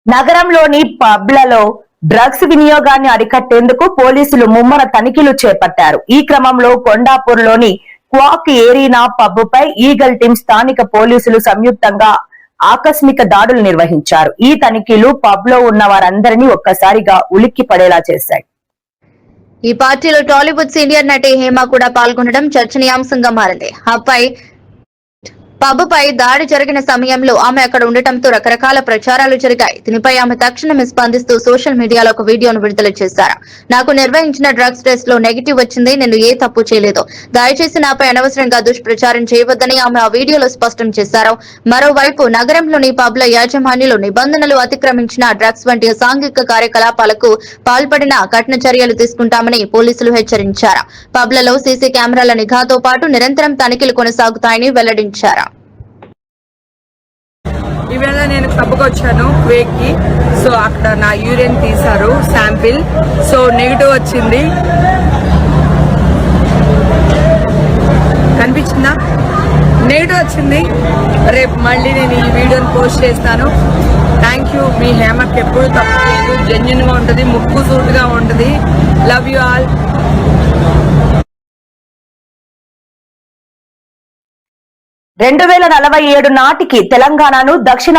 నగరంలోని పబ్లలో డ్రగ్స్ వినియోగాన్ని అరికట్టేందుకు పోలీసులు ముమ్మర తనిఖీలు చేపట్టారు. ఈ క్రమంలో కొండాపూర్లోని క్వాక్ ఏరీనా పబ్పై ఈగల్ టీం స్థానిక పోలీసులు సంయుక్తంగా ఆకస్మిక దాడులు నిర్వహించారు. ఈ తనిఖీలు పబ్ లో ఉన్న వారందరినీ ఒక్కసారిగా ఉలిక్కి పడేలా చేశాయి. ఈ పార్టీలో టాలీవుడ్ సీనియర్ నటి హేమ కూడా పాల్గొనడం చర్చనీయాంశంగా మారింది. పబ్ పై దాడి జరిగిన సమయంలో ఆమె అక్కడ ఉండటంతో రకరకాల ప్రచారాలు జరిగాయి. దీనిపై ఆమె తక్షణమే స్పందిస్తూ సోషల్ మీడియాలో ఒక వీడియోను విడుదల చేశారు. నాకు నిర్వహించిన డ్రగ్స్ టెస్ట్ లో నెగిటివ్ వచ్చింది. నేను ఏ తప్పు చేయలేదు. దయచేసి నాపై అనవసరంగా దుష్ప్రచారం చేయవద్దని ఆమె ఆ వీడియోలో స్పష్టం చేశారు. మరోవైపు నగరంలోని పబ్ల యాజమాన్యులు నిబంధనలు అతిక్రమించిన డ్రగ్స్ వంటి సాంఘిక కార్యకలాపాలకు పాల్పడిన కఠిన చర్యలు తీసుకుంటామని పోలీసులు హెచ్చరించారు. పబ్లలో సీసీ కెమెరాల నిఘాతో పాటు నిరంతరం తనిఖీలు కొనసాగుతాయని వెల్లడించారు. ఈవేళ నేను పబ్కి వచ్చాను క్వేక్ కి. సో అక్కడ నా యూరిన్ తీశారు శాంపిల్. సో నెగిటివ్ వచ్చింది. కనిపించిందా? నెగిటివ్ వచ్చింది. రేపు మళ్ళీ నేను ఈ వీడియోని పోస్ట్ చేస్తాను. Thank you. మీ హేమకి ఎప్పుడు తప్పు లేదు. జెన్యున్ గా ఉంటుంది, ముక్కు సూటుగా ఉంటుంది. Love you all. 2047 నాటికి తెలంగాణను దక్షిణ